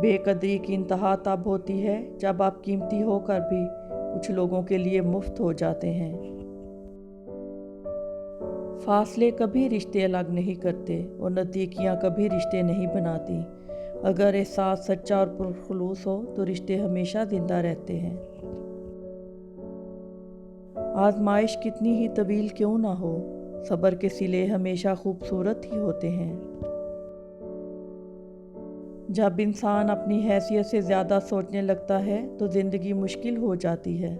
بے قدری کی انتہا تب ہوتی ہے جب آپ قیمتی ہو کر بھی کچھ لوگوں کے لیے مفت ہو جاتے ہیں۔ فاصلے کبھی رشتے الگ نہیں کرتے اور نزدیکیاں کبھی رشتے نہیں بناتی۔ اگر احساس سچا اور پرخلوص ہو تو رشتے ہمیشہ زندہ رہتے ہیں۔ آزمائش کتنی ہی طویل کیوں نہ ہو، صبر کے صلے ہمیشہ خوبصورت ہی ہوتے ہیں۔ جب انسان اپنی حیثیت سے زیادہ سوچنے لگتا ہے تو زندگی مشکل ہو جاتی ہے۔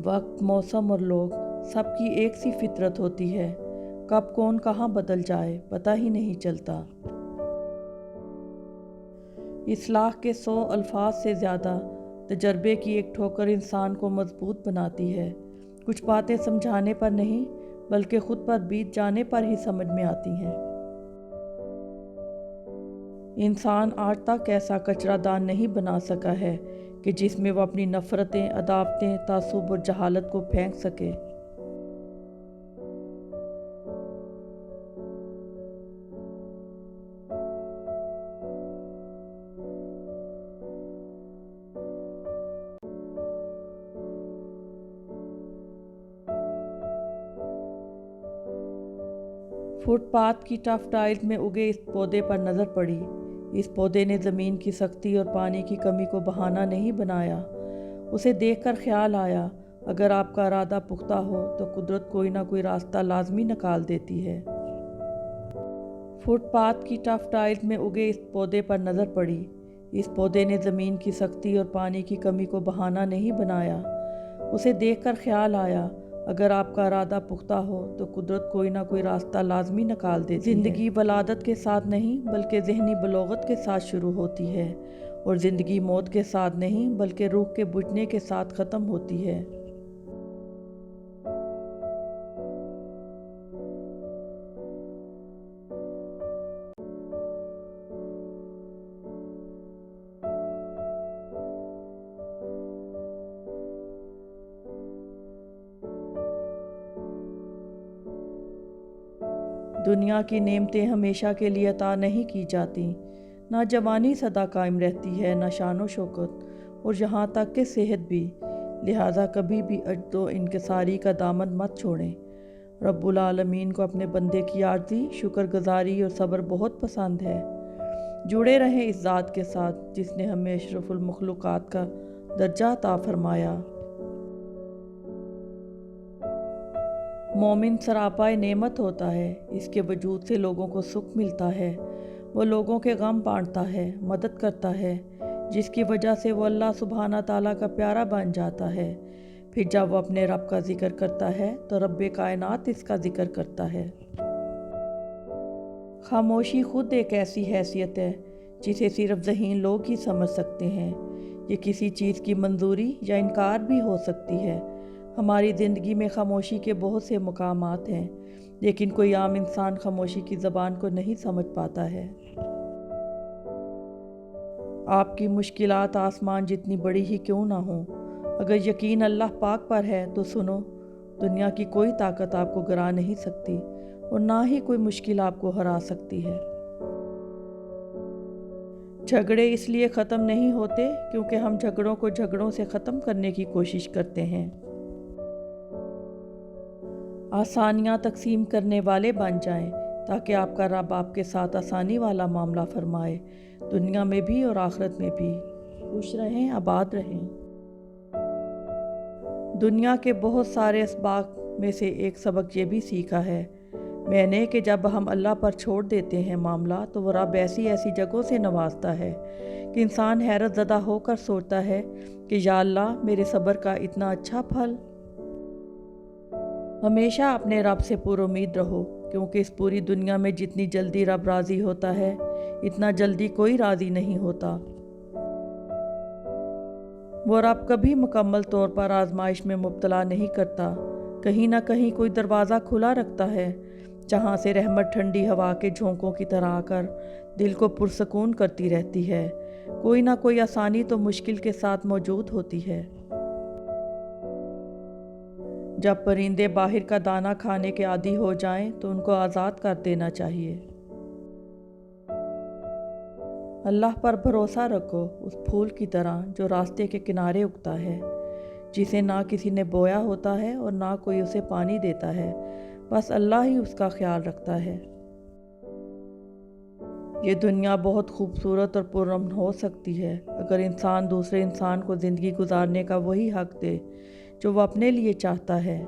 وقت، موسم اور لوگ سب کی ایک سی فطرت ہوتی ہے، کب کون کہاں بدل جائے پتہ ہی نہیں چلتا۔ اصلاح کے 100 الفاظ سے زیادہ تجربے کی ایک ٹھوکر انسان کو مضبوط بناتی ہے۔ کچھ باتیں سمجھانے پر نہیں بلکہ خود پر بیت جانے پر ہی سمجھ میں آتی ہیں۔ انسان آج تک ایسا کچرا دان نہیں بنا سکا ہے کہ جس میں وہ اپنی نفرتیں، عداوتیں، تعصب اور جہالت کو پھینک سکے۔ فٹ پاتھ کی ٹف ٹائلز میں اگے اس پودے پر نظر پڑی۔ اس پودے نے زمین کی سختی اور پانی کی کمی کو بہانہ نہیں بنایا۔ اسے دیکھ کر خیال آیا، اگر آپ کا ارادہ پختہ ہو تو قدرت کوئی نہ کوئی راستہ لازمی نکال دیتی ہے۔ فٹ پاتھ کی ٹف ٹائلز میں اگے اس پودے پر نظر پڑی۔ اس پودے نے زمین کی سختی اور پانی کی کمی کو بہانہ نہیں بنایا۔ اسے دیکھ کر خیال آیا، اگر آپ کا ارادہ پختہ ہو تو قدرت کوئی نہ کوئی راستہ لازمی نکال دیتی ہے۔ زندگی ولادت کے ساتھ نہیں بلکہ ذہنی بلوغت کے ساتھ شروع ہوتی ہے، اور زندگی موت کے ساتھ نہیں بلکہ روح کے بجھنے کے ساتھ ختم ہوتی ہے۔ دنیا کی نعمتیں ہمیشہ کے لیے عطا نہیں کی جاتی۔ نہ جوانی سدا قائم رہتی ہے، نہ شان و شوکت، اور یہاں تک کہ صحت بھی۔ لہٰذا کبھی بھی عجز و انکساری کا دامن مت چھوڑیں۔ رب العالمین کو اپنے بندے کی عاجزی، شکر گزاری اور صبر بہت پسند ہے۔ جڑے رہیں اس ذات کے ساتھ جس نے ہمیں اشرف المخلوقات کا درجہ عطا فرمایا۔ مومن سراپائے نعمت ہوتا ہے، اس کے وجود سے لوگوں کو سکھ ملتا ہے۔ وہ لوگوں کے غم بانٹتا ہے، مدد کرتا ہے، جس کی وجہ سے وہ اللہ سبحانہ تعالیٰ کا پیارا بن جاتا ہے۔ پھر جب وہ اپنے رب کا ذکر کرتا ہے تو رب کائنات اس کا ذکر کرتا ہے۔ خاموشی خود ایک ایسی حیثیت ہے جسے صرف ذہین لوگ ہی سمجھ سکتے ہیں۔ یہ کسی چیز کی منظوری یا انکار بھی ہو سکتی ہے۔ ہماری زندگی میں خاموشی کے بہت سے مقامات ہیں، لیکن کوئی عام انسان خاموشی کی زبان کو نہیں سمجھ پاتا ہے۔ آپ کی مشکلات آسمان جتنی بڑی ہی کیوں نہ ہوں، اگر یقین اللہ پاک پر ہے تو سنو، دنیا کی کوئی طاقت آپ کو گرا نہیں سکتی، اور نہ ہی کوئی مشکل آپ کو ہرا سکتی ہے۔ جھگڑے اس لیے ختم نہیں ہوتے کیونکہ ہم جھگڑوں کو جھگڑوں سے ختم کرنے کی کوشش کرتے ہیں۔ آسانیاں تقسیم کرنے والے بن جائیں تاکہ آپ کا رب آپ کے ساتھ آسانی والا معاملہ فرمائے، دنیا میں بھی اور آخرت میں بھی۔ خوش رہیں، آباد رہیں۔ دنیا کے بہت سارے اسباق میں سے ایک سبق یہ بھی سیکھا ہے میں نے کہ جب ہم اللہ پر چھوڑ دیتے ہیں معاملہ تو وہ رب ایسی ایسی جگہوں سے نوازتا ہے کہ انسان حیرت زدہ ہو کر سوچتا ہے کہ یا اللہ، میرے صبر کا اتنا اچھا پھل۔ ہمیشہ اپنے رب سے پر امید رہو، کیونکہ اس پوری دنیا میں جتنی جلدی رب راضی ہوتا ہے اتنا جلدی کوئی راضی نہیں ہوتا۔ وہ رب کبھی مکمل طور پر آزمائش میں مبتلا نہیں کرتا، کہیں نہ کہیں کوئی دروازہ کھلا رکھتا ہے جہاں سے رحمت ٹھنڈی ہوا کے جھونکوں کی طرح آ کر دل کو پرسکون کرتی رہتی ہے۔ کوئی نہ کوئی آسانی تو مشکل کے ساتھ موجود ہوتی ہے۔ جب پرندے باہر کا دانہ کھانے کے عادی ہو جائیں تو ان کو آزاد کر دینا چاہیے۔ اللہ پر بھروسہ رکھو، اس پھول کی طرح جو راستے کے کنارے اگتا ہے، جسے نہ کسی نے بویا ہوتا ہے اور نہ کوئی اسے پانی دیتا ہے، بس اللہ ہی اس کا خیال رکھتا ہے۔ یہ دنیا بہت خوبصورت اور پرامن ہو سکتی ہے اگر انسان دوسرے انسان کو زندگی گزارنے کا وہی حق دے جو وہ اپنے لیے چاہتا ہے۔